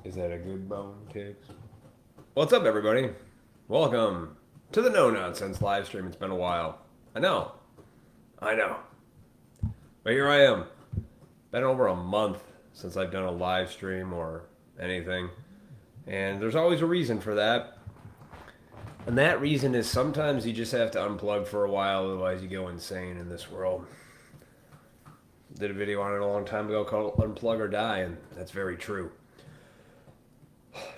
Is that a good bone, Tiggs? What's up, everybody? Welcome to the No Nonsense live stream. It's been a while. I know. But here I am. Been over a month since I've done a live stream or anything. And there's always a reason for that. And that reason is sometimes you just have to unplug for a while, otherwise you go insane in this world. Did a video on it a long time ago called Unplug or Die, and that's very true.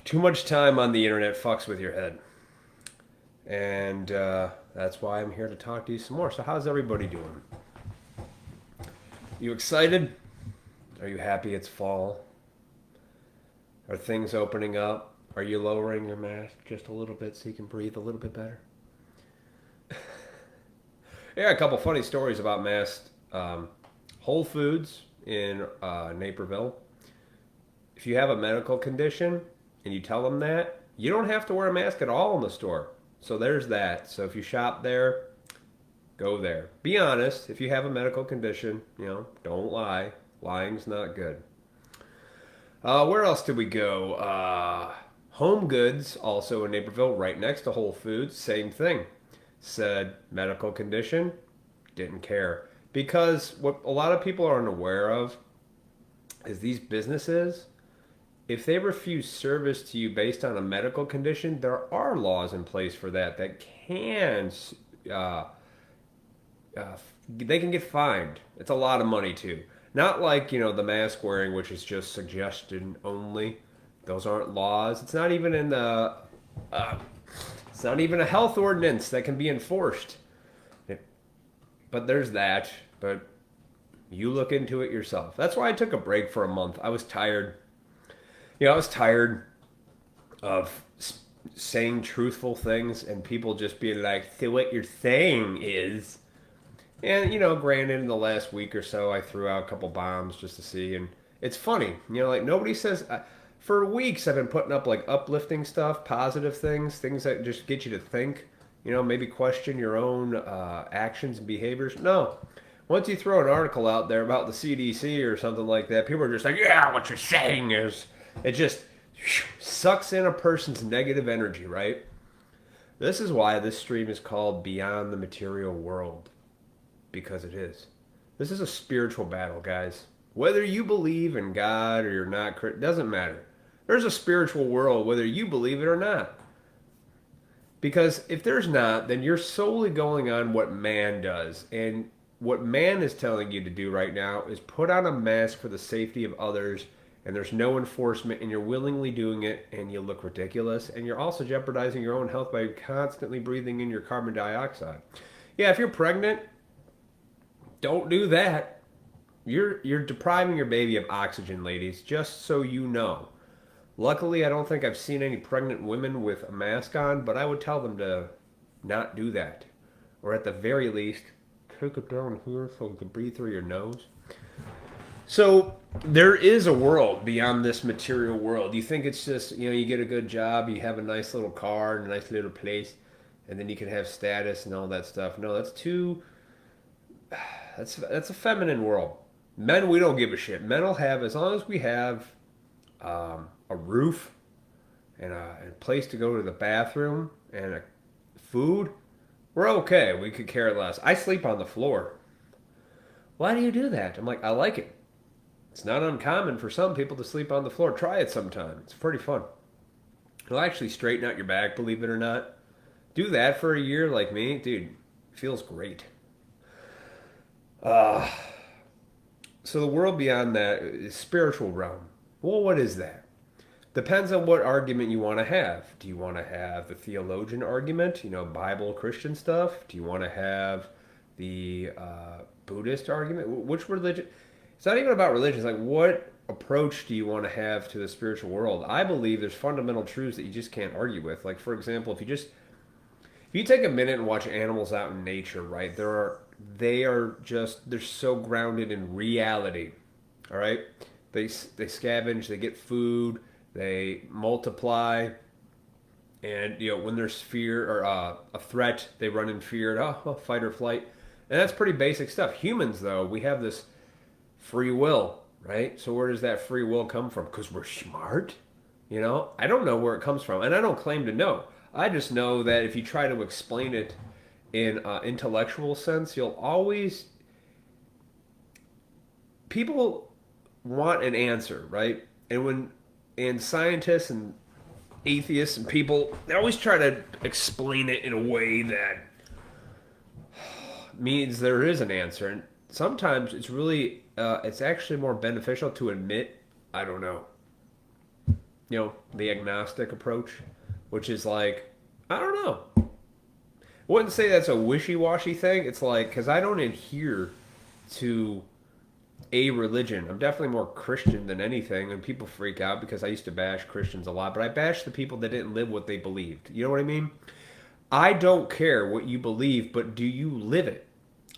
Too much time on the internet fucks with your head. And that's why I'm here to talk to you some more. So, how's everybody doing? You excited? Are you happy it's fall? Are things opening up? Are you lowering your mask just a little bit so you can breathe a little bit better? Yeah, a couple funny stories about masks. Whole Foods in Naperville. If you have a medical condition and you tell them that, you don't have to wear a mask at all in the store. So there's that. So if you shop there, go there. Be honest. If you have a medical condition, don't lie. Lying's not good. Where else did we go? Home Goods, also in Naperville, right next to Whole Foods, same thing. Said medical condition, didn't care. Because what a lot of people are unaware of is these businesses, if they refuse service to you based on a medical condition, there are laws in place for that can uh, they can get fined. It's a lot of money too. Not like the mask wearing, which is just suggestion only. Those aren't laws. It's not even in the. It's not even a health ordinance that can be enforced. But there's that. But you look into it yourself. That's why I took a break for a month. I was tired. I was tired of saying truthful things and people just being like, "So what you're saying is." And granted, in the last week or so, I threw out a couple bombs just to see, and it's funny. Like nobody says. For weeks, I've been putting up like uplifting stuff, positive things that just get you to think. Maybe question your own actions and behaviors. No, once you throw an article out there about the CDC or something like that, people are just like, "Yeah, what you're saying is." It just sucks in a person's negative energy, right? This is why this stream is called Beyond the Material World. Because it is. This is a spiritual battle, guys. Whether you believe in God or you're not, doesn't matter. There's a spiritual world whether you believe it or not. Because if there's not, then you're solely going on what man does. And what man is telling you to do right now is put on a mask for the safety of others, and there's no enforcement, and you're willingly doing it, and you look ridiculous, and you're also jeopardizing your own health by constantly breathing in your carbon dioxide. Yeah, if you're pregnant, don't do that. You're depriving your baby of oxygen, ladies, just so you know. Luckily, I don't think I've seen any pregnant women with a mask on, but I would tell them to not do that. Or at the very least, take it down here so you can breathe through your nose. So there is a world beyond this material world. You think it's just, you get a good job, you have a nice little car and a nice little place, and then you can have status and all that stuff. No, that's too. That's a feminine world. Men, we don't give a shit. Men will have, as long as we have a roof and a place to go to the bathroom and food, we're okay. We could care less. I sleep on the floor. Why do you do that? I'm like, I like it. It's not uncommon for some people to sleep on the floor. Try it sometime. It's pretty fun. It'll actually straighten out your back, believe it or not. Do that for a year like me. Dude, it feels great. So the world beyond that is spiritual realm. Well, what is that? Depends on what argument you want to have. Do you want to have the theologian argument, Bible, Christian stuff? Do you want to have the Buddhist argument? Which religion? It's not even about religion. It's like, what approach do you want to have to the spiritual world? I believe there's fundamental truths that you just can't argue with. Like, for example, if you take a minute and watch animals out in nature, right? They're so grounded in reality. All right? They scavenge, they get food, they multiply, and when there's fear or a threat, they run in fear, fight or flight. And that's pretty basic stuff. Humans, though, we have this free will, right? So where does that free will come from? Because we're smart? You know, I don't know where it comes from, and I don't claim to know. I just know that if you try to explain it in an intellectual sense, you'll always people want an answer, right? And scientists and atheists and people, they always try to explain it in a way that means there is an answer. And sometimes it's actually more beneficial to admit, I don't know. You know, the agnostic approach, which is like, I don't know. I wouldn't say that's a wishy-washy thing. It's like, because I don't adhere to a religion. I'm definitely more Christian than anything, and people freak out because I used to bash Christians a lot, but I bash the people that didn't live what they believed. You know what I mean? I don't care what you believe, but do you live it?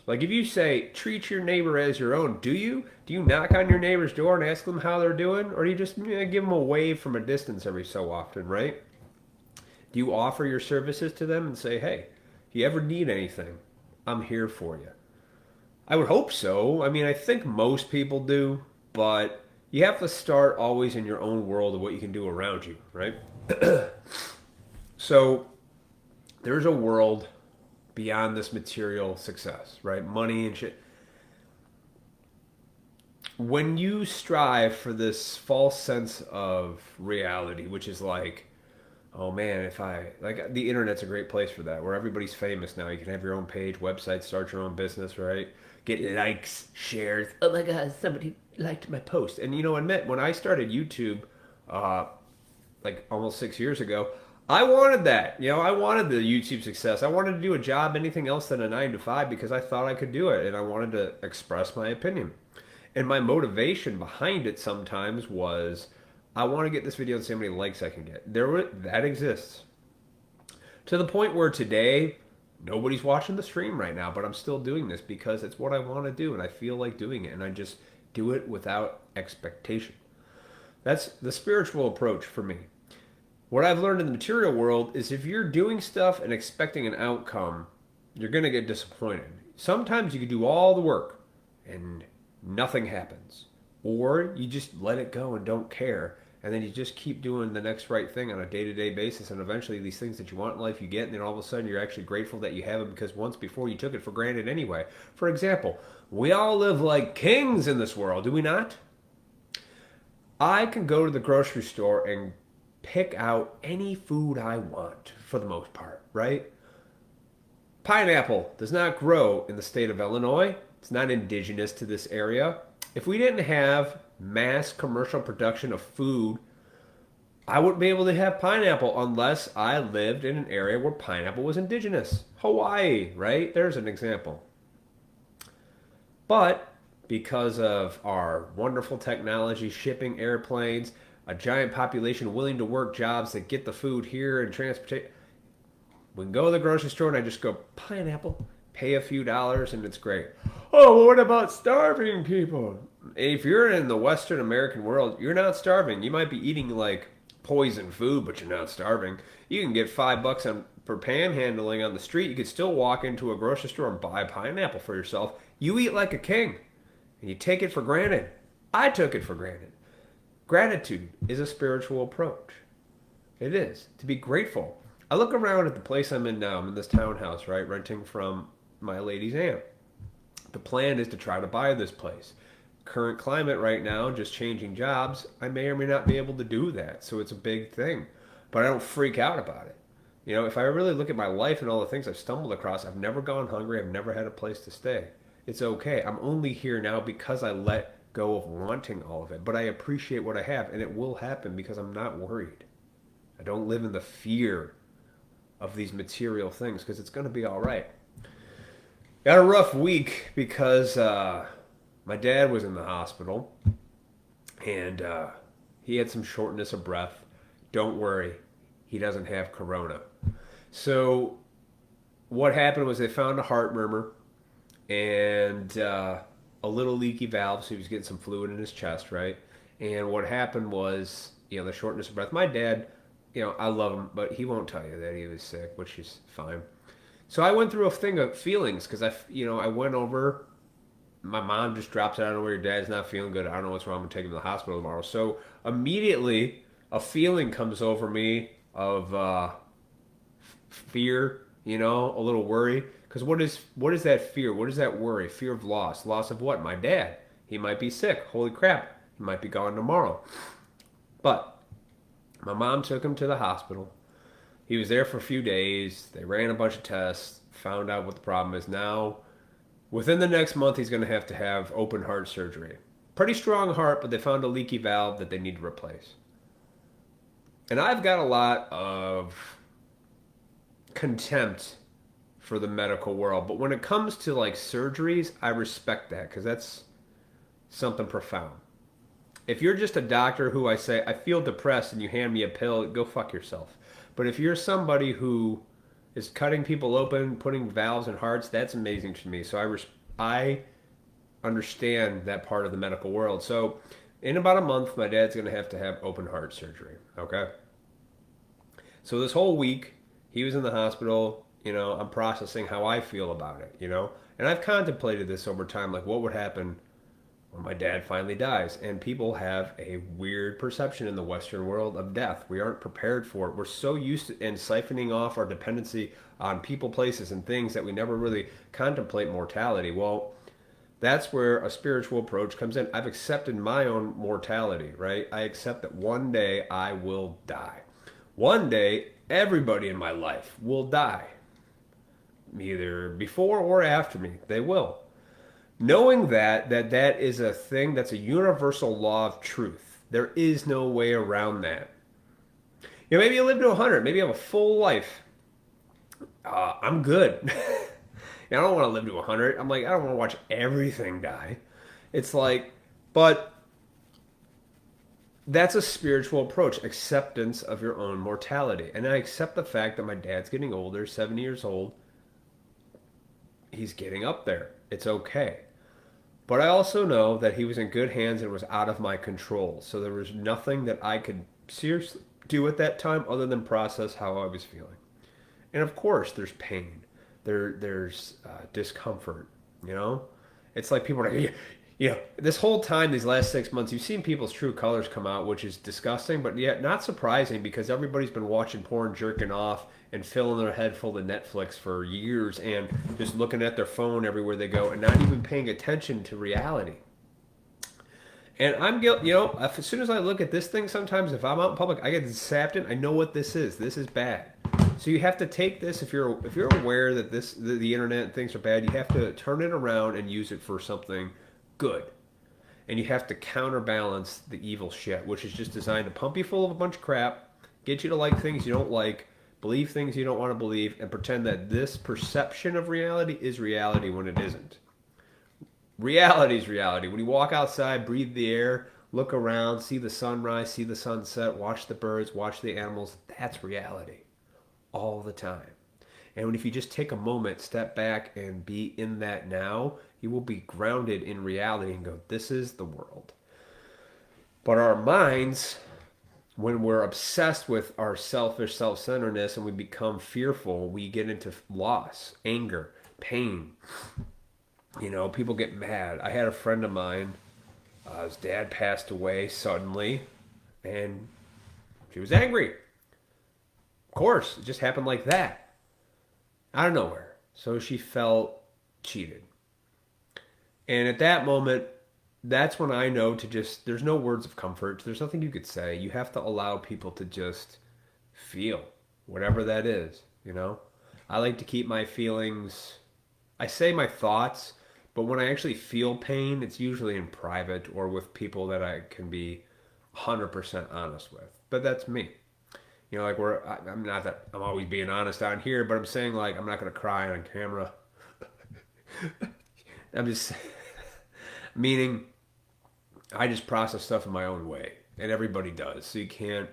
Like if you say treat your neighbor as your own, do you? Do you knock on your neighbor's door and ask them how they're doing, or do you just give them a wave from a distance every so often, right? Do you offer your services to them and say, hey, if you ever need anything, I'm here for you? I would hope so. I mean, I think most people do, but you have to start always in your own world of what you can do around you, right? So there's a world beyond this material success, right? Money and shit. When you strive for this false sense of reality, which is like, oh man, if I like the internet's a great place for that, where everybody's famous now. You can have your own page, website, start your own business, right? Get likes, shares. Oh my god, somebody liked my post. And you know, admit when I started YouTube, uh, like almost 6 years ago, I wanted that. You know, I wanted the YouTube success. I wanted to do a job, anything else than a 9 to 5, because I thought I could do it, and I wanted to express my opinion. And my motivation behind it sometimes was, I want to get this video and see how many likes I can get. That exists. To the point where today, nobody's watching the stream right now, but I'm still doing this because it's what I want to do, and I feel like doing it, and I just do it without expectation. That's the spiritual approach for me. What I've learned in the material world is if you're doing stuff and expecting an outcome, you're going to get disappointed. Sometimes you can do all the work and nothing happens. Or you just let it go and don't care. And then you just keep doing the next right thing on a day-to-day basis. And eventually these things that you want in life you get. And then all of a sudden you're actually grateful that you have it because once before you took it for granted anyway. For example, we all live like kings in this world, do we not? I can go to the grocery store and pick out any food I want for the most part, right? Pineapple does not grow in the state of Illinois. It's not indigenous to this area. If we didn't have mass commercial production of food, I wouldn't be able to have pineapple unless I lived in an area where pineapple was indigenous. Hawaii, right? There's an example. But because of our wonderful technology, shipping, airplanes, a giant population willing to work jobs that get the food here and transportate. We can go to the grocery store and I just go, pineapple, pay a few dollars, and it's great. Oh, well, what about starving people? If you're in the Western American world, you're not starving. You might be eating like poison food, but you're not starving. You can get $5 for panhandling on the street. You could still walk into a grocery store and buy a pineapple for yourself. You eat like a king, and you take it for granted. I took it for granted. Gratitude is a spiritual approach. It is. To be grateful. I look around at the place I'm in now. I'm in this townhouse, right? Renting from my lady's aunt. The plan is to try to buy this place. Current climate right now, just changing jobs, I may or may not be able to do that. So it's a big thing. But I don't freak out about it. You know, if I really look at my life and all the things I've stumbled across, I've never gone hungry. I've never had a place to stay. It's okay. I'm only here now because I let go of wanting all of it, but I appreciate what I have, and it will happen because I'm not worried. I don't live in the fear of these material things because it's going to be all right. Got a rough week because my dad was in the hospital and he had some shortness of breath. Don't worry, he doesn't have corona. So what happened was they found a heart murmur and a little leaky valve, so he was getting some fluid in his chest, right? And what happened was, you know, the shortness of breath. My dad, you know, I love him, but he won't tell you that he was sick, which is fine. So I went through a thing of feelings because I went over. My mom just drops out of where your dad's not feeling good. I don't know what's wrong. I'm gonna take him to the hospital tomorrow. So immediately a feeling comes over me of fear, you know, a little worry. Because what is that fear? What is that worry? Fear of loss. Loss of what? My dad. He might be sick. Holy crap. He might be gone tomorrow. But my mom took him to the hospital. He was there for a few days. They ran a bunch of tests, found out what the problem is. Now, within the next month, he's going to have open heart surgery. Pretty strong heart, but they found a leaky valve that they need to replace. And I've got a lot of contempt for the medical world, but when it comes to like surgeries, I respect that because that's something profound. If you're just a doctor who I say, I feel depressed and you hand me a pill, go fuck yourself. But if you're somebody who is cutting people open, putting valves in hearts, that's amazing to me. So I understand that part of the medical world. So in about a month, my dad's going to have open heart surgery. Okay. So this whole week, he was in the hospital. You know, I'm processing how I feel about it, you know? And I've contemplated this over time, like what would happen when my dad finally dies. And people have a weird perception in the Western world of death. We aren't prepared for it. We're so used to siphoning off our dependency on people, places, and things that we never really contemplate mortality. Well, that's where a spiritual approach comes in. I've accepted my own mortality, right? I accept that one day I will die. One day, everybody in my life will die. Either before or after me. They will. Knowing that is a thing that's a universal law of truth. There is no way around that. You know, maybe you live to 100. Maybe you have a full life. I'm good. I don't want to live to 100. I'm like, I don't want to watch everything die. It's like, but that's a spiritual approach, acceptance of your own mortality. And I accept the fact that my dad's getting older, 70 years old. He's getting up there. It's okay. But I also know that he was in good hands and was out of my control. So there was nothing that I could seriously do at that time other than process how I was feeling. And of course, there's pain. There's discomfort, you know? It's like people are like, you know, this whole time, these last 6 months, you've seen people's true colors come out, which is disgusting, but yet not surprising because everybody's been watching porn, jerking off, and filling their head full of Netflix for years and just looking at their phone everywhere they go and not even paying attention to reality. And I'm guilty, you know, as soon as I look at this thing, sometimes if I'm out in public, I get zapped in. I know what this is. This is bad. So you have to take this if you're aware that the internet and things are bad. You have to turn it around and use it for something good. And you have to counterbalance the evil shit, which is just designed to pump you full of a bunch of crap, get you to like things you don't like, believe things you don't want to believe, and pretend that this perception of reality is reality when it isn't. Reality is reality. When you walk outside, breathe the air, look around, see the sunrise, see the sunset, watch the birds, watch the animals, that's reality all the time. And if you just take a moment, step back, and be in that now, you will be grounded in reality and go, this is the world. But our minds, when we're obsessed with our selfish self-centeredness and we become fearful, we get into loss, anger, pain. You know, people get mad. I had a friend of mine, his dad passed away suddenly, and she was angry. Of course, it just happened like that, out of nowhere. So she felt cheated. And at that moment, that's when I know to just, there's no words of comfort. There's nothing you could say. You have to allow people to just feel whatever that is, you know? I like to keep my feelings, I say my thoughts, but when I actually feel pain, it's usually in private or with people that I can be 100% honest with. But that's me. You know, like I'm not that I'm always being honest on here, but I'm saying like I'm not going to cry on camera. I'm just meaning I just process stuff in my own way, and everybody does. So you can't.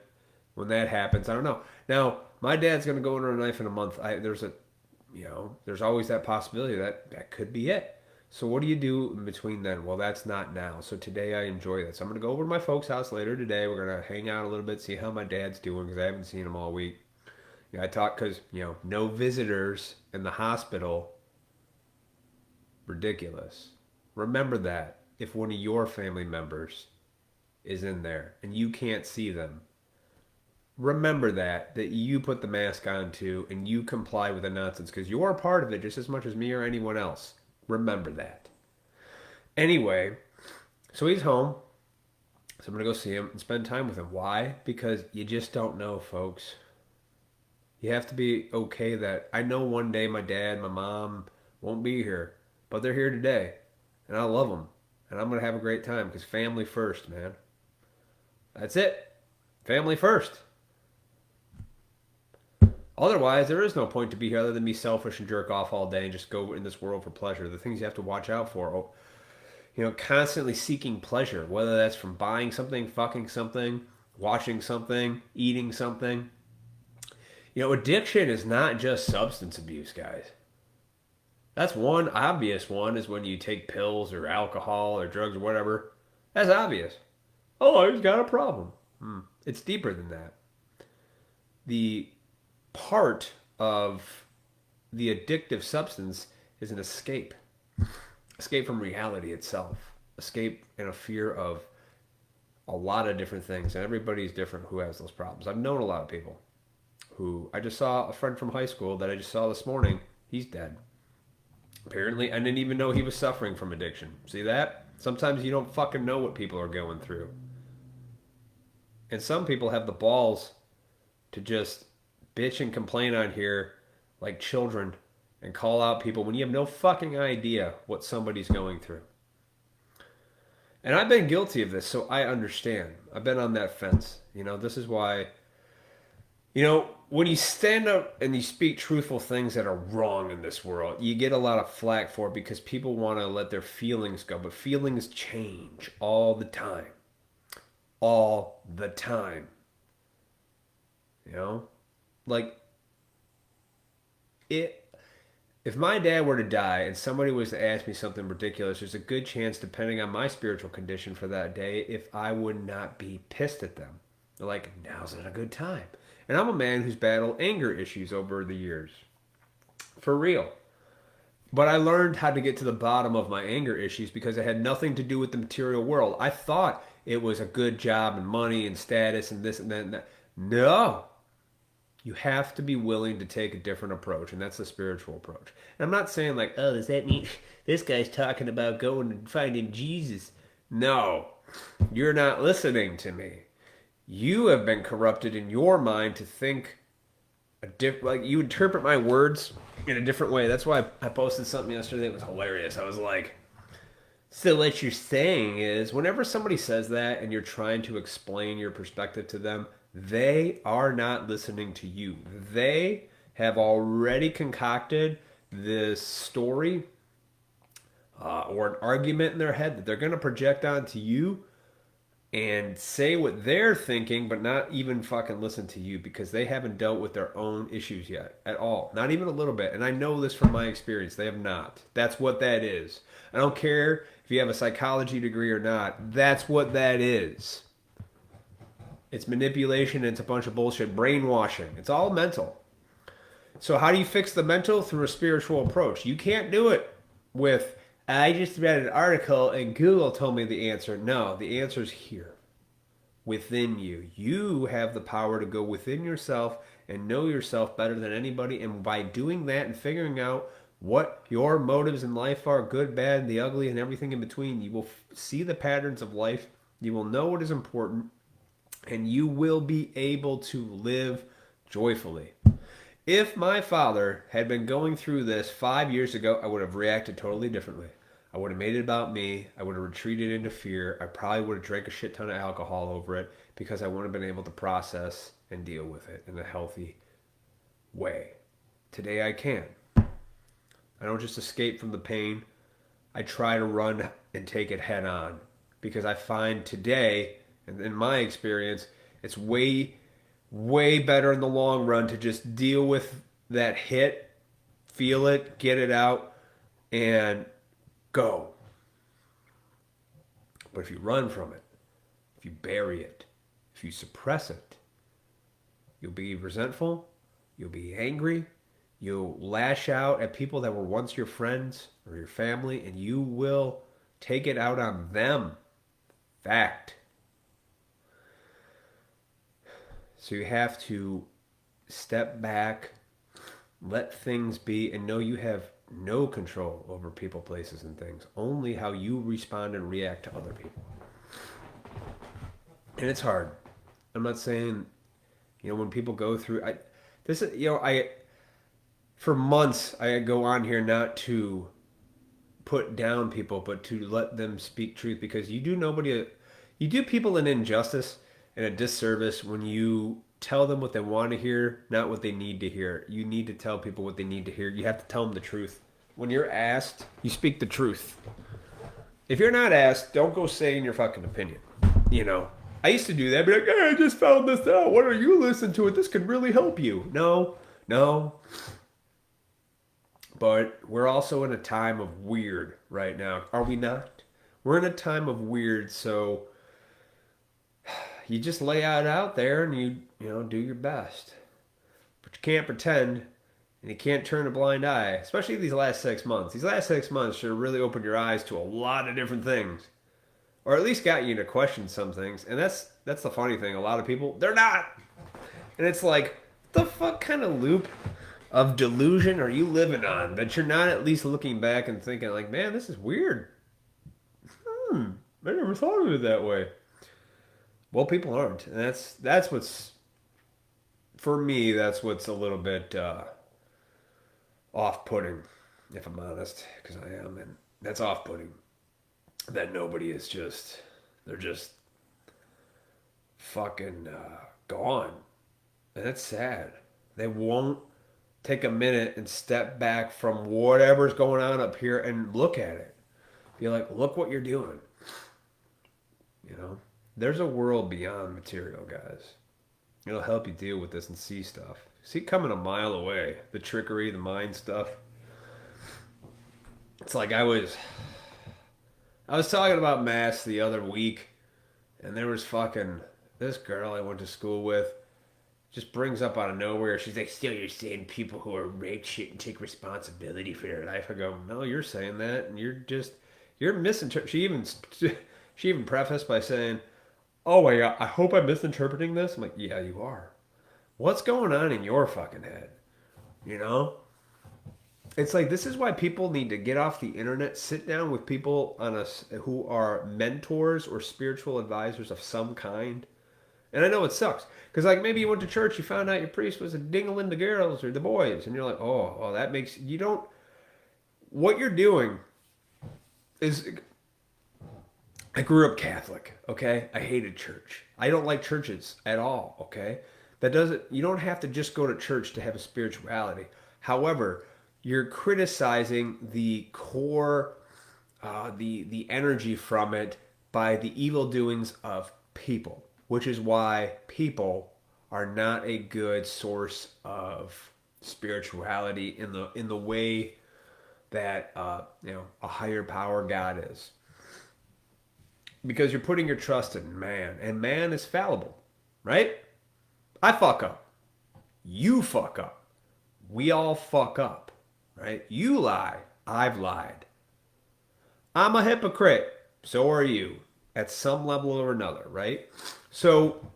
When that happens, I don't know. Now my dad's going to go under a knife in a month. There's always that possibility that could be it. So what do you do in between then? Well, that's not now. So today I enjoy this. I'm going to go over to my folks' house later today. We're going to hang out a little bit, see how my dad's doing because I haven't seen him all week. I talk because, no visitors in the hospital. Ridiculous. Remember that if one of your family members is in there and you can't see them. remember that you put the mask on too and you comply with the nonsense because you're a part of it just as much as me or anyone else. Remember that. Anyway, so he's home. So I'm going to go see him and spend time with him. Why? Because you just don't know, folks. You have to be okay that I know one day my dad, my mom won't be here, but they're here today. And I love them. And I'm going to have a great time because family first, man. That's it. Family first. Otherwise, there is no point to be here other than be selfish and jerk off all day and just go in this world for pleasure. The things you have to watch out for. Oh, constantly seeking pleasure, whether that's from buying something, fucking something, watching something, eating something. Addiction is not just substance abuse, guys. That's one obvious one is when you take pills or alcohol or drugs or whatever. That's obvious. Oh, he's got a problem. It's deeper than that. The part of the addictive substance is an escape. Escape from reality itself. Escape in a fear of a lot of different things. And everybody's different who has those problems. I've known a lot of people who I just saw a friend from high school that I just saw this morning. He's dead. Apparently, I didn't even know he was suffering from addiction. See that? Sometimes you don't fucking know what people are going through. And some people have the balls to just bitch and complain on here like children and call out people when you have no fucking idea what somebody's going through. And I've been guilty of this, so I understand. I've been on that fence. This is why, when you stand up and you speak truthful things that are wrong in this world, you get a lot of flack for it because people want to let their feelings go. But feelings change all the time. All the time. Like, if my dad were to die and somebody was to ask me something ridiculous, there's a good chance, depending on my spiritual condition for that day, if I would not be pissed at them. They're like, now's not a good time. And I'm a man who's battled anger issues over the years. For real. But I learned how to get to the bottom of my anger issues because it had nothing to do with the material world. I thought it was a good job and money and status and this and that and that. No. You have to be willing to take a different approach, and that's the spiritual approach. And I'm not saying like, oh, does that mean this guy's talking about going and finding Jesus? No. You're not listening to me. You have been corrupted in your mind to think like you interpret my words in a different way. That's why I posted something yesterday that was hilarious. I was like, so what you're saying is whenever somebody says that and you're trying to explain your perspective to them, they are not listening to you. They have already concocted this story or an argument in their head that they're going to project onto you and say what they're thinking, but not even fucking listen to you because they haven't dealt with their own issues yet at all. Not even a little bit. And I know this from my experience. They have not. That's what that is. I don't care if you have a psychology degree or not. That's what that is. It's manipulation. It's a bunch of bullshit. Brainwashing. It's all mental. So how do you fix the mental? Through a spiritual approach. You can't do it with, I just read an article and Google told me the answer. No, the answer's here. Within you. You have the power to go within yourself and know yourself better than anybody. And by doing that and figuring out what your motives in life are, good, bad, the ugly, and everything in between, you will see the patterns of life. You will know what is important. And you will be able to live joyfully. If my father had been going through this 5 years ago, I would have reacted totally differently. I would have made it about me. I would have retreated into fear. I probably would have drank a shit ton of alcohol over it because I wouldn't have been able to process and deal with it in a healthy way. Today I can. I don't just escape from the pain. I try to run and take it head on because I find today, and in my experience, it's way better in the long run to just deal with that hit, feel it, get it out, and go. But if you run from it, if you bury it, if you suppress it, you'll be resentful, you'll be angry, you'll lash out at people that were once your friends or your family, and you will take it out on them. Fact. So you have to step back, let things be, and know you have no control over people, places, and things. Only how you respond and react to other people. And it's hard. I'm not saying, when people go through, for months I go on here not to put down people, but to let them speak truth, because you do people an injustice and a disservice when you tell them what they want to hear, not what they need to hear. You need to tell people what they need to hear. You have to tell them the truth. When you're asked, you speak the truth. If you're not asked, don't go saying your fucking opinion. I used to do that. Be like, hey, I just found this out. Why don't you listen to it? This could really help you. No. But we're also in a time of weird right now. Are we not? We're in a time of weird, so you just lay it out there and you do your best. But you can't pretend and you can't turn a blind eye, especially these last 6 months. These last 6 months should have really opened your eyes to a lot of different things. Or at least got you to question some things. And that's the funny thing. A lot of people, they're not. And it's like, the fuck kind of loop of delusion are you living on that you're not at least looking back and thinking like, man, this is weird. I never thought of it that way. Well, people aren't. And that's what's, for me, that's what's a little bit off-putting, if I'm honest, because I am. And that's off-putting. That nobody is they're just fucking gone. And that's sad. They won't take a minute and step back from whatever's going on up here and look at it. Be like, look what you're doing. There's a world beyond material, guys. It'll help you deal with this and see stuff. See it coming a mile away. The trickery, the mind stuff. It's like I was talking about mass the other week, and there was fucking this girl I went to school with just brings up out of nowhere. She's like, still you're saying people who are raped shouldn't take responsibility for their life. I go, no, you're saying that, and you're misinterpreting. She even prefaced by saying, oh my God, I hope I'm misinterpreting this. I'm like, yeah, you are. What's going on in your fucking head? It's like, this is why people need to get off the internet, sit down with people who are mentors or spiritual advisors of some kind. And I know it sucks. Because, like, maybe you went to church, you found out your priest was a dingling the girls or the boys. And you're like, oh, that makes... What you're doing is... I grew up Catholic, okay? I hated church. I don't like churches at all, okay? You don't have to just go to church to have a spirituality. However, you're criticizing the core, the energy from it by the evil doings of people, which is why people are not a good source of spirituality in the way that a higher power God is. Because you're putting your trust in man, and man is fallible, right? I fuck up. You fuck up. We all fuck up, right? You lie. I've lied. I'm a hypocrite. So are you, at some level or another, right? So,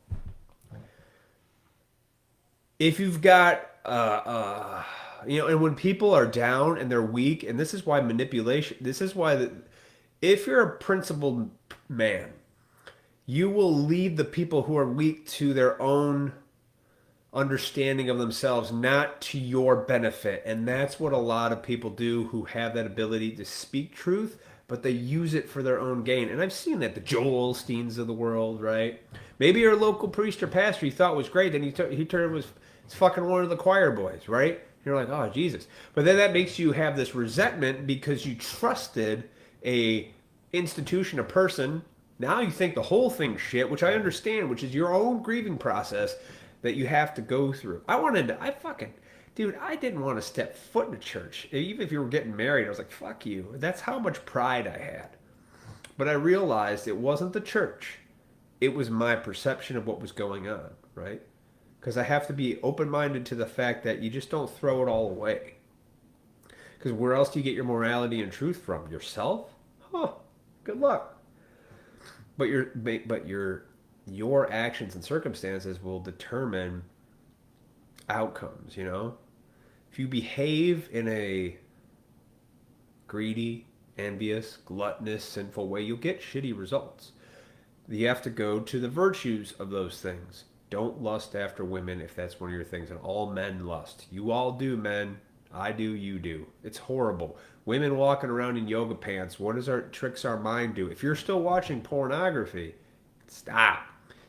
if you've got, and when people are down and they're weak, and this is why manipulation, if you're a principled man, you will lead the people who are weak to their own understanding of themselves, not to your benefit. And that's what a lot of people do who have that ability to speak truth, but they use it for their own gain. And I've seen that, the Joel Osteens of the world, right? Maybe your local priest or pastor you thought was great, then he turned was fucking one of the choir boys, right? You're like, oh, Jesus. But then that makes you have this resentment because you trusted a institution, a person. Now you think the whole thing's shit, which I understand, which is your own grieving process that you have to go through. I didn't want to step foot in a church. Even if you were getting married, I was like, fuck you. That's how much pride I had. But I realized it wasn't the church. It was my perception of what was going on, right? Because I have to be open-minded to the fact that you just don't throw it all away. Because where else do you get your morality and truth from? Yourself? Huh. Good luck. But your your actions and circumstances will determine outcomes, you know? If you behave in a greedy, envious, gluttonous, sinful way, you'll get shitty results. You have to go to the virtues of those things. Don't lust after women if that's one of your things. And all men lust. You all do, men. I do, you do. It's horrible. Women walking around in yoga pants. What does our tricks our mind do? If you're still watching pornography, stop.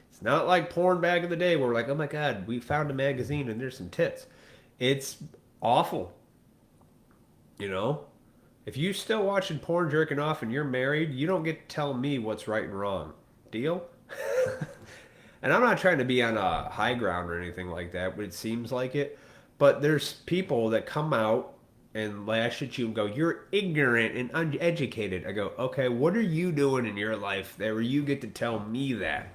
It's not like porn back in the day where we're like, oh my god, we found a magazine and there's some tits. It's awful. You know? If you're still watching porn jerking off and you're married, you don't get to tell me what's right and wrong. Deal? And I'm not trying to be on a high ground or anything like that, but it seems like it. But there's people that come out and lash at you and go, you're ignorant and uneducated. I go, okay, what are you doing in your life that where you get to tell me that?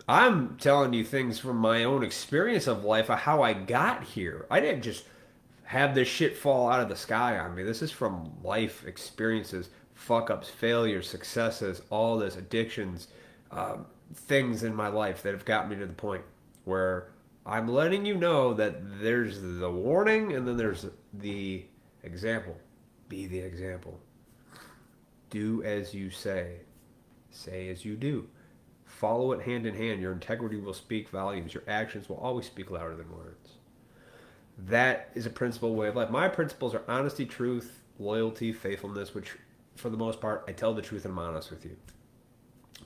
I'm telling you things from my own experience of life of how I got here. I didn't just have this shit fall out of the sky on me. This is from life experiences, fuck ups, failures, successes, all this, addictions, things in my life that have got me to the point where I'm letting you know that there's the warning and then there's the example. Be the example. Do as you say as you do. Follow it hand in hand. Your integrity will speak volumes. Your actions will always speak louder than words. That is a principle way of life. My principles are honesty, truth, loyalty, faithfulness, which for the most part, I tell the truth and I'm honest with you.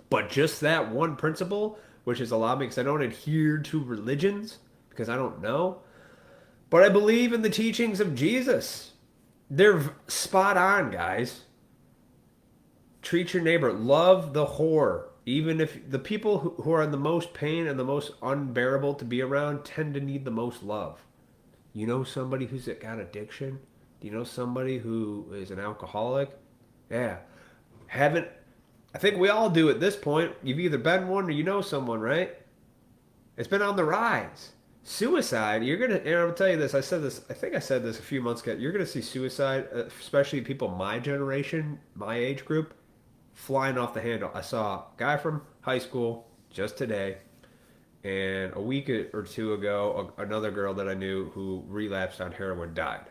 But just that one principle, which has allowed me, because I don't adhere to religions, because I don't know, but I believe in the teachings of Jesus. They're spot on, guys. Treat your neighbor. Love the whore. Even if the people who are in the most pain and the most unbearable to be around tend to need the most love. You know somebody who's got addiction? Do you know somebody who is an alcoholic? Yeah. I think we all do at this point. You've either been one or you know someone, right? It's been on the rise. Suicide, and I'll tell you this, I think I said this a few months ago, you're going to see suicide, especially people my generation, my age group, flying off the handle. I saw a guy from high school just today, and a week or two ago, another girl that I knew who relapsed on heroin died.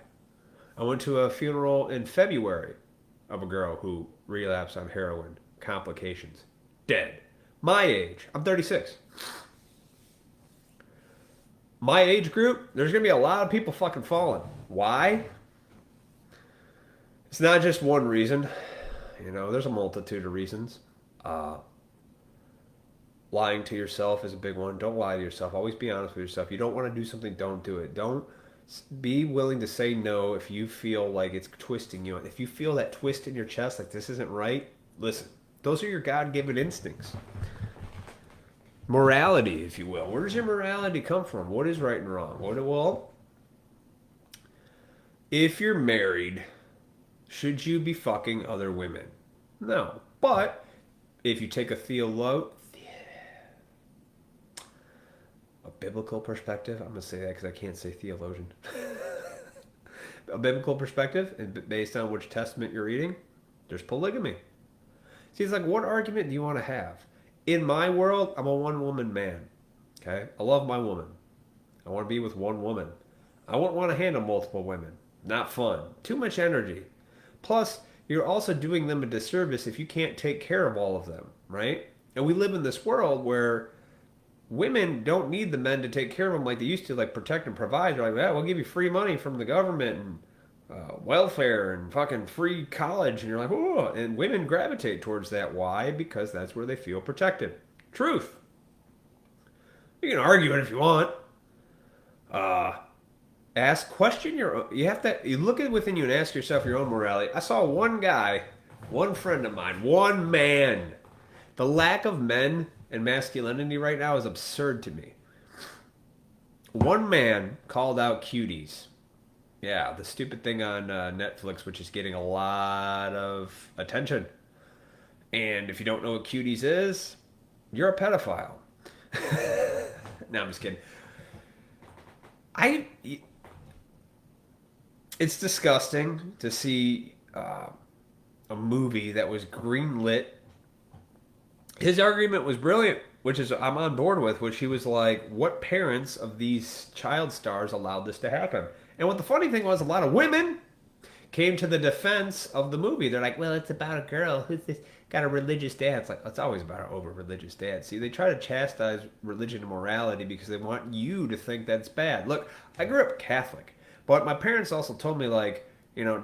I went to a funeral in February of a girl who relapsed on heroin, complications, dead. My age, I'm 36. My age group, there's going to be a lot of people fucking falling. Why? It's not just one reason. You know, there's a multitude of reasons. Lying to yourself is a big one. Don't lie to yourself. Always be honest with yourself. You don't want to do something, don't do it. Don't be willing to say no if you feel like it's twisting you. If you feel that twist in your chest, like this isn't right, listen. Those are your God-given instincts. Morality, if you will. Where does your morality come from? What is right and wrong? Well, if you're married, should you be fucking other women? No. But if you take a biblical perspective, I'm going to say that because I can't say theologian. A biblical perspective, and based on which testament you're reading, there's polygamy. See, it's like, what argument do you want to have? In my world, I'm a one-woman man. Okay? I love my woman. I want to be with one woman. I wouldn't want to handle multiple women. Not fun. Too much energy. Plus, you're also doing them a disservice if you can't take care of all of them, right? And we live in this world where women don't need the men to take care of them like they used to, like protect and provide. They're like, yeah, we'll give you free money from the government and welfare and fucking free college. And you're like, oh, and women gravitate towards that. Why? Because that's where they feel protected. Truth. You can argue it if you want. Question your. You look at within you and ask yourself your own morality. I saw one guy, one friend of mine, one man. The lack of men and masculinity right now is absurd to me. One man called out Cuties. Yeah, the stupid thing on Netflix, which is getting a lot of attention. And if you don't know what Cuties is, you're a pedophile. No, I'm just kidding. It's disgusting to see a movie that was greenlit his argument was brilliant, which is I'm on board with, which he was like, what parents of these child stars allowed this to happen? And what the funny thing was, a lot of women came to the defense of the movie. They're like, well, it's about a girl who's this, got a religious dad. It's like, it's always about an over religious dad. See, they try to chastise religion and morality because they want you to think that's bad. Look, I grew up Catholic, but my parents also told me, like,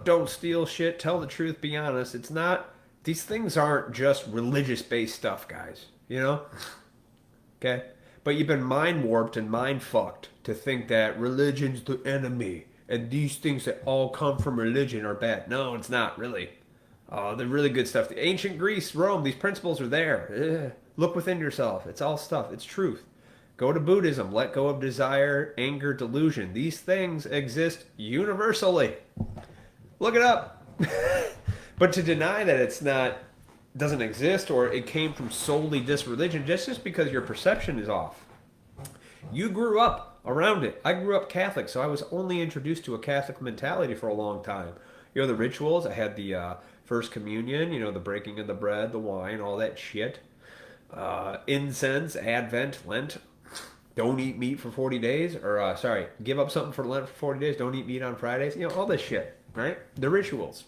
don't steal shit, tell the truth, be honest. It's not, these things aren't just religious based stuff, guys, Okay? But you've been mind warped and mind fucked to think that religion's the enemy and these things that all come from religion are bad. No, it's not really. The really good stuff. The ancient Greece, Rome, these principles are there. Look within yourself. It's all stuff. It's truth. Go to Buddhism. Let go of desire, anger, delusion. These things exist universally. Look it up. But to deny that it's not, doesn't exist, or it came from solely this religion, just because your perception is off. You grew up around it. I grew up Catholic, so I was only introduced to a Catholic mentality for a long time. The rituals. I had the First Communion, the breaking of the bread, the wine, all that shit. Incense, Advent, Lent. Don't eat meat for 40 days. Or, give up something for Lent for 40 days. Don't eat meat on Fridays. All this shit, right? The rituals.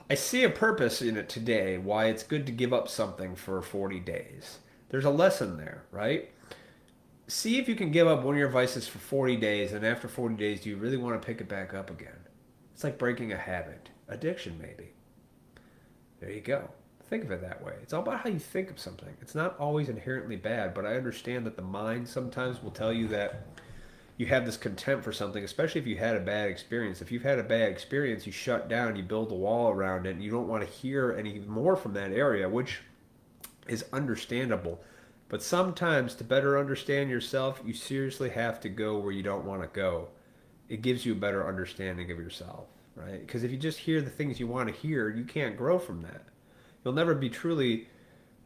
I see a purpose in it today, why it's good to give up something for 40 days. There's a lesson there, right? See if you can give up one of your vices for 40 days, and after 40 days, do you really want to pick it back up again? It's like breaking a habit. Addiction, maybe. There you go. Think of it that way. It's all about how you think of something. It's not always inherently bad, but I understand that the mind sometimes will tell you that you have this contempt for something, especially if you had a bad experience. If you've had a bad experience, you shut down, you build a wall around it, and you don't want to hear any more from that area, which is understandable. But sometimes, to better understand yourself, you seriously have to go where you don't want to go. It gives you a better understanding of yourself, right? Because if you just hear the things you want to hear, you can't grow from that. You'll never be truly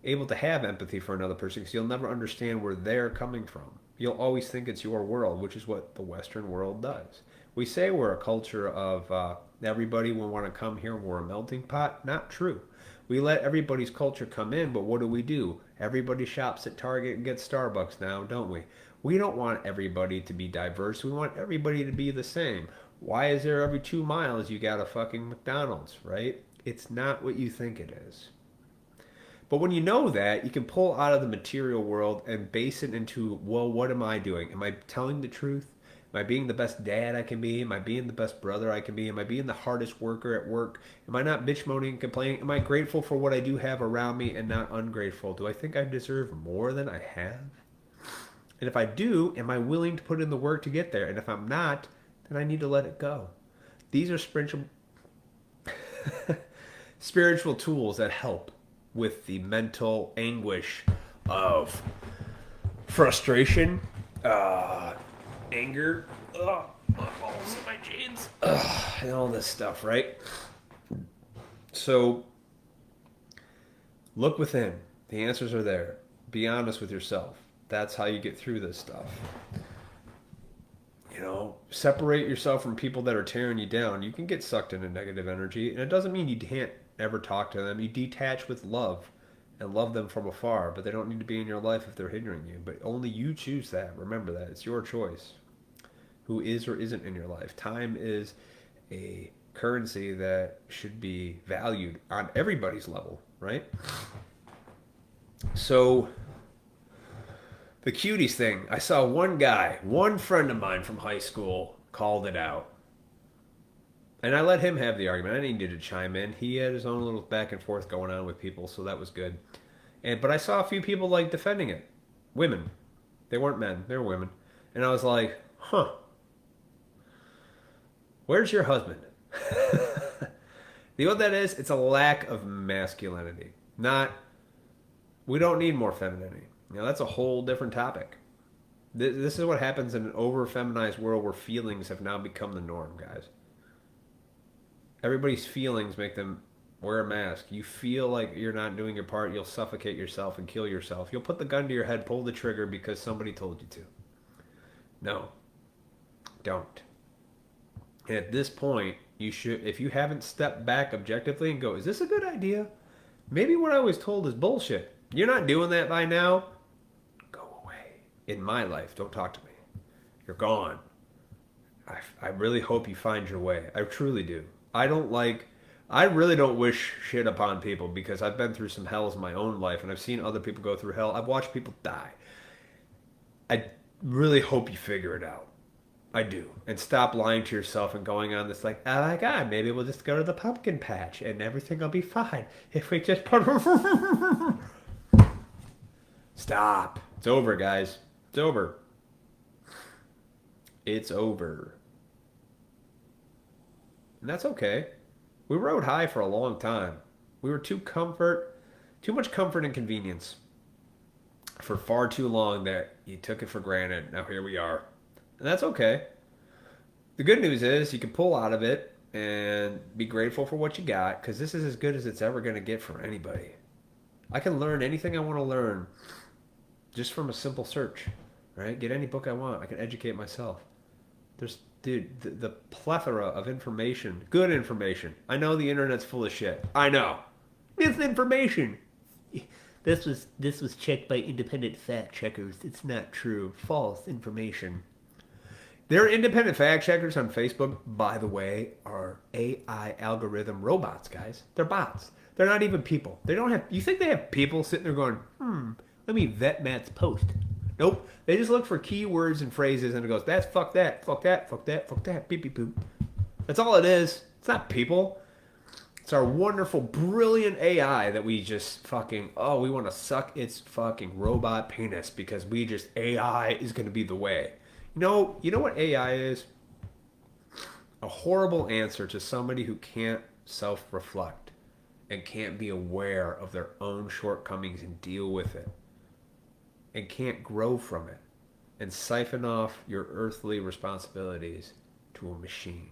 able to have empathy for another person because you'll never understand where they're coming from. You'll always think it's your world, which is what the Western world does. We say we're a culture of everybody will want to come here, we're a melting pot. Not true. We let everybody's culture come in, but what do? Everybody shops at Target and gets Starbucks now, don't we? We don't want everybody to be diverse. We want everybody to be the same. Why is there every 2 miles you got a fucking McDonald's, right? It's not what you think it is. But when you know that, you can pull out of the material world and base it into, well, what am I doing? Am I telling the truth? Am I being the best dad I can be? Am I being the best brother I can be? Am I being the hardest worker at work? Am I not bitch moaning and complaining? Am I grateful for what I do have around me and not ungrateful? Do I think I deserve more than I have? And if I do, am I willing to put in the work to get there? And if I'm not, then I need to let it go. These are spiritual tools that help with the mental anguish of frustration, anger, my balls and my jeans, and all this stuff, right? So, look within. The answers are there. Be honest with yourself. That's how you get through this stuff. Separate yourself from people that are tearing you down. You can get sucked into negative energy, and it doesn't mean you can't ever talk to them. You detach with love and love them from afar, but they don't need to be in your life if they're hindering you. But only you choose that. Remember that. It's your choice. Who is or isn't in your life. Time is a currency that should be valued on everybody's level, right? So, the Cuties thing. I saw one friend of mine from high school called it out. And I let him have the argument. I needed to chime in. He had his own little back and forth going on with people, so that was good. But I saw a few people defending it. Women. They weren't men. They were women. And I was like, where's your husband? You know what that is? It's a lack of masculinity. We don't need more femininity. That's a whole different topic. This is what happens in an over-feminized world where feelings have now become the norm, guys. Everybody's feelings make them wear a mask. You feel like you're not doing your part, you'll suffocate yourself and kill yourself. You'll put the gun to your head, pull the trigger because somebody told you to. No. Don't. At this point, you should, if you haven't stepped back objectively and go, is this a good idea? Maybe what I was told is bullshit. You're not doing that by now. Go away. In my life, don't talk to me. You're gone. I really hope you find your way. I truly do. I really don't wish shit upon people because I've been through some hells in my own life and I've seen other people go through hell. I've watched people die. I really hope you figure it out. I do. And stop lying to yourself and going on this like, oh my God, maybe we'll just go to the pumpkin patch and everything will be fine if we just put... Stop. It's over, guys. It's over. It's over. And that's okay. We rode high for a long time. We were too much comfort and convenience for far too long that you took it for granted. Now here we are. And that's okay. The good news is you can pull out of it and be grateful for what you got because this is as good as it's ever going to get for anybody. I can learn anything I want to learn just from a simple search, right? Get any book I want. I can educate myself. There's, dude, the plethora of information, good information. I know the internet's full of shit. I know. Misinformation. This was checked by independent fact checkers. It's not true. False information. Their independent fact checkers on Facebook, by the way, are AI algorithm robots, guys. They're bots. They're not even people. They don't have. You think they have people sitting there going, let me vet Matt's post. Nope. They just look for keywords and phrases and it goes, that's fuck that, fuck that, fuck that, fuck that, beep beep boop. That's all it is. It's not people. It's our wonderful, brilliant AI that we just fucking, we want to suck its fucking robot penis because AI is going to be the way. You know what AI is? A horrible answer to somebody who can't self-reflect and can't be aware of their own shortcomings and deal with it and can't grow from it and siphon off your earthly responsibilities to a machine.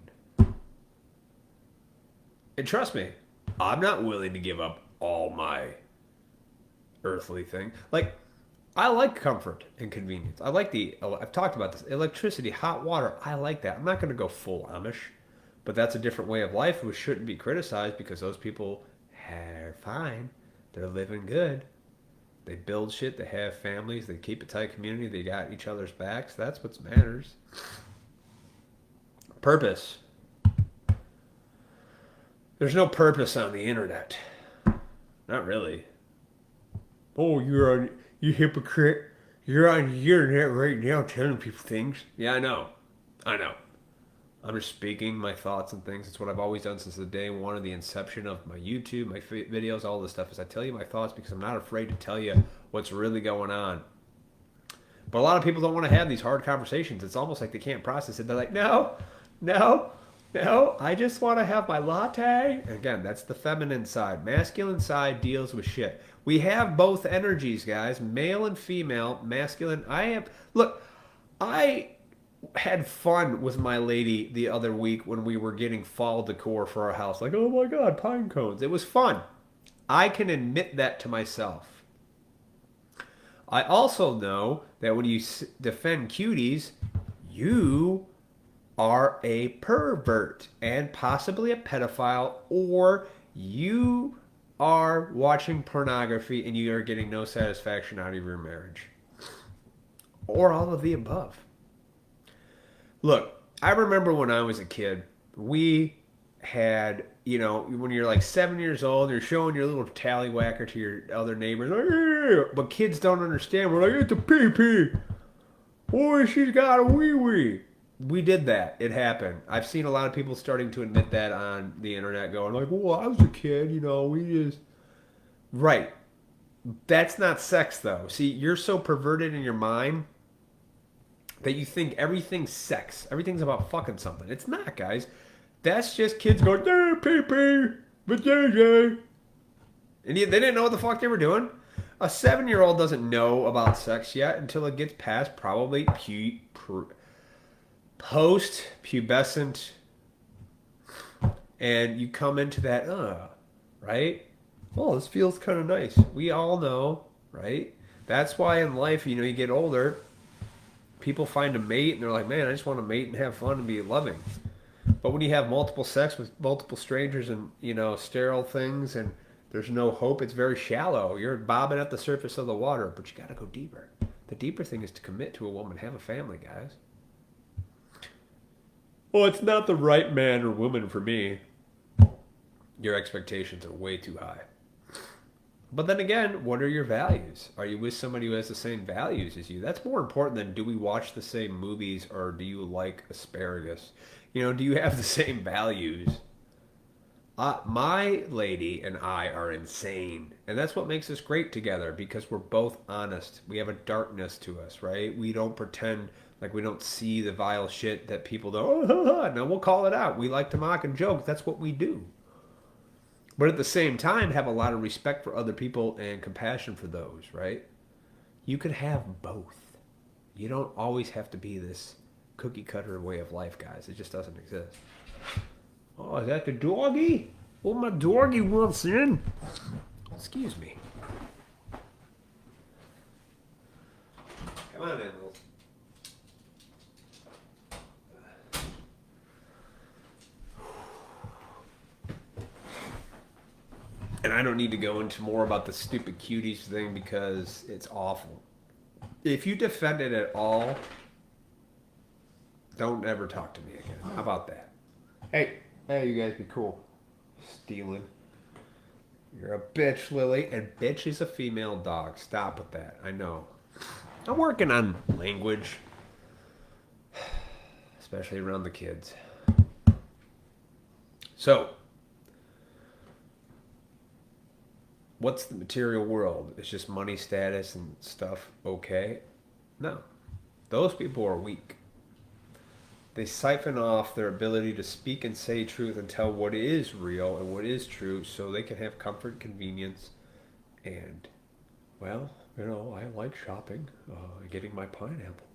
And trust me, I'm not willing to give up all my earthly thing. Like, I like comfort and convenience. I've talked about this, electricity, hot water. I like that. I'm not going to go full Amish, but that's a different way of life which shouldn't be criticized because those people are fine. They're living good. They build shit. They have families. They keep a tight community. They got each other's backs. That's what matters. Purpose. There's no purpose on the internet. Not really. Oh, you hypocrite. You're on the internet right now telling people things. Yeah, I know. I'm just speaking my thoughts and things. It's what I've always done since the day one of the inception of my YouTube, my videos, all this stuff. Is I tell you my thoughts because I'm not afraid to tell you what's really going on. But a lot of people don't want to have these hard conversations. It's almost like they can't process it. They're like, no, I just want to have my latte. And again, that's the feminine side. Masculine side deals with shit. We have both energies, guys. Male and female. Masculine. I had fun with my lady the other week when we were getting fall decor for our house. Like, oh my God, pine cones. It was fun. I can admit that to myself. I also know that when you defend cuties, you are a pervert and possibly a pedophile, or you are watching pornography and you are getting no satisfaction out of your marriage. Or all of the above. Look, I remember when I was a kid, we had, when you're like 7 years old, you're showing your little tallywhacker to your other neighbors, like, yeah, but kids don't understand. We're like, it's a pee-pee. Boy, she's got a wee-wee. We did that. It happened. I've seen a lot of people starting to admit that on the internet going like, well, I was a kid, we just... Right. That's not sex, though. See, you're so perverted in your mind that you think everything's sex. Everything's about fucking something. It's not, guys. That's just kids going, pee-pee, vajayjay. And they didn't know what the fuck they were doing. A 7-year-old doesn't know about sex yet until it gets past probably post-pubescent, and you come into that, right? Oh, this feels kind of nice. We all know, right? That's why in life, you get older, people find a mate, and they're like, man, I just want to mate and have fun and be loving. But when you have multiple sex with multiple strangers and, sterile things, and There's no hope. It's very shallow. You're bobbing at the surface of the water, but you got to go deeper. The deeper thing is to commit to a woman, have a family, guys. Well, it's not the right man or woman for me. Your expectations are way too high. But then again, what are your values? Are you with somebody who has the same values as you? That's more important than do we watch the same movies or do you like asparagus? You know, do you have the same values? My lady and I are insane. And that's what makes us great together because we're both honest. We have a darkness to us, right? We don't pretend like we don't see the vile shit that people do. Oh, no, we'll call it out. We like to mock and joke. That's what we do. But at the same time, have a lot of respect for other people and compassion for those, right? You can have both. You don't always have to be this cookie cutter way of life, guys. It just doesn't exist. Oh, is that the doggy? Oh, my doggy wants in. Excuse me. Come on in, little. And I don't need to go into more about the stupid Cuties thing because it's awful. If you defend it at all, don't ever talk to me again. How about that? Hey, you guys be cool. Stealing. You're a bitch, Lily. And bitch is a female dog. Stop with that. I know. I'm working on language. Especially around the kids. So, what's the material world? It's just money, status, and stuff okay? No. Those people are weak. They siphon off their ability to speak and say truth and tell what is real and what is true so they can have comfort, convenience, and, well, you know, I like shopping, getting my pineapple.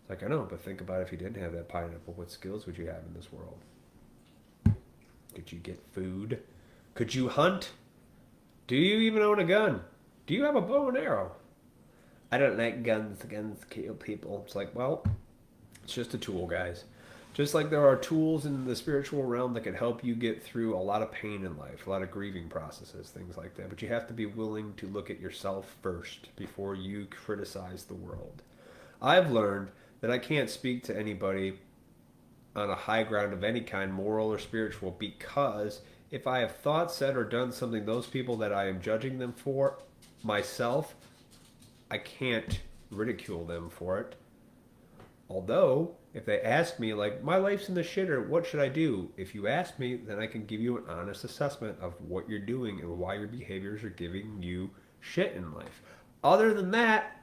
It's like, I know, but think about if you didn't have that pineapple, what skills would you have in this world? Could you get food? Could you hunt? Do you even own a gun? Do you have a bow and arrow? I don't like guns. Guns kill people. It's like, well, it's just a tool, guys. Just like there are tools in the spiritual realm that can help you get through a lot of pain in life, a lot of grieving processes, things like that. But you have to be willing to look at yourself first before you criticize the world. I've learned that I can't speak to anybody on a high ground of any kind, moral or spiritual, because if I have thought, said, or done something those people that I am judging them for, myself, I can't ridicule them for it. Although, if they ask me, like, my life's in the shitter, what should I do? If you ask me, then I can give you an honest assessment of what you're doing and why your behaviors are giving you shit in life. Other than that,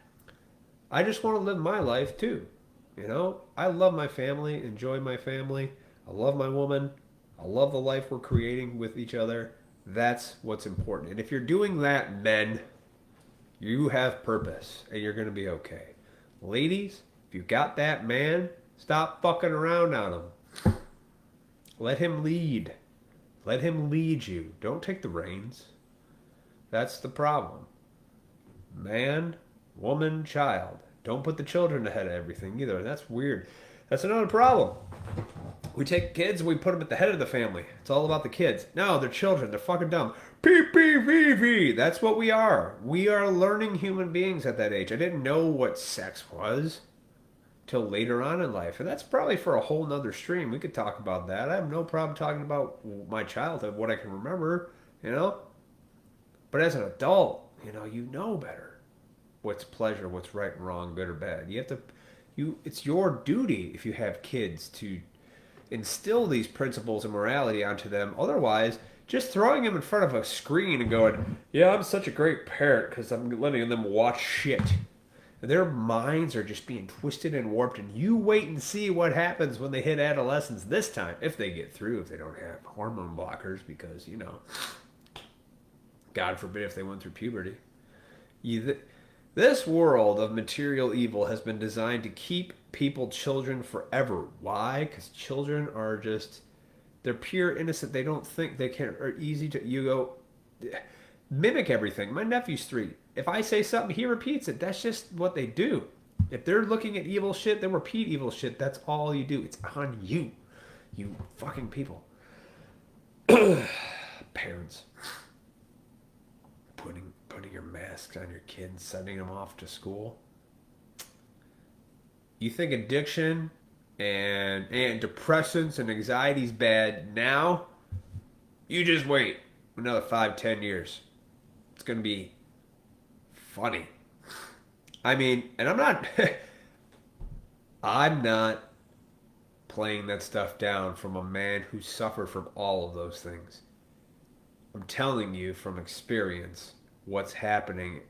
I just want to live my life too. You know, I love my family, enjoy my family. I love my woman. I love the life we're creating with each other. That's what's important. And if you're doing that, men, you have purpose and you're going to be okay. Ladies, if you got that man, stop fucking around on him. Let him lead. Let him lead you. Don't take the reins. That's the problem. Man, woman, child. Don't put the children ahead of everything either. That's weird. That's another problem. We take kids and we put them at the head of the family. It's all about the kids. No, they're children. They're fucking dumb. PPVV. That's what we are. We are learning human beings at that age. I didn't know what sex was till later on in life. And that's probably for a whole nother stream. We could talk about that. I have no problem talking about my childhood, what I can remember, you know. But as an adult, you know better. What's pleasure, what's right and wrong, good or bad. It's your duty if you have kids to instill these principles and morality onto them. Otherwise, just throwing them in front of a screen and going, yeah, I'm such a great parent because I'm letting them watch shit. Their minds are just being twisted and warped, and you wait and see what happens when they hit adolescence this time, if they get through, if they don't have hormone blockers, because, God forbid if they went through puberty. This world of material evil has been designed to keep people children forever. Why? Because children are just, they're pure innocent. They don't think they can, are easy to, you go, mimic everything. My nephew's 3. If I say something, he repeats it. That's just what they do. If they're looking at evil shit, they repeat evil shit. That's all you do. It's on you. You fucking people. Parents. putting your masks on your kids, sending them off to school. You think addiction and antidepressants and anxiety is bad now? You just wait another 5, 10 years. It's going to be funny. I mean, and I'm not, I'm not playing that stuff down from a man who suffered from all of those things. I'm telling you from experience what's happening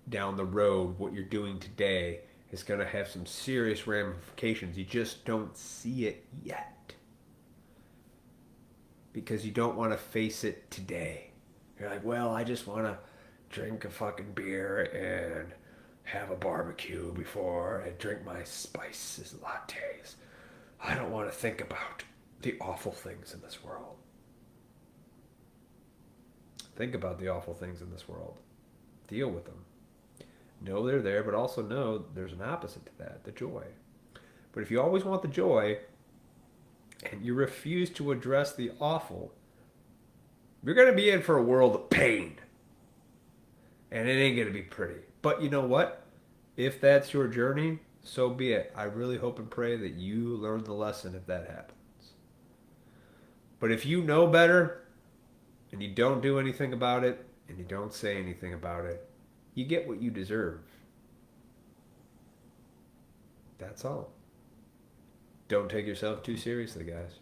down the road, what you're doing today is going to have some serious ramifications. You just don't see it yet because you don't want to face it today. You're like, well, I just want to drink a fucking beer and have a barbecue before I drink my spices lattes. I don't want to think about the awful things in this world. Think about the awful things in this world. Deal with them. Know they're there, but also know there's an opposite to that, the joy. But if you always want the joy and you refuse to address the awful, you're going to be in for a world of pain. And it ain't going to be pretty. But you know what? If that's your journey, so be it. I really hope and pray that you learn the lesson if that happens. But if you know better and you don't do anything about it and you don't say anything about it, you get what you deserve. That's all. Don't take yourself too seriously, guys.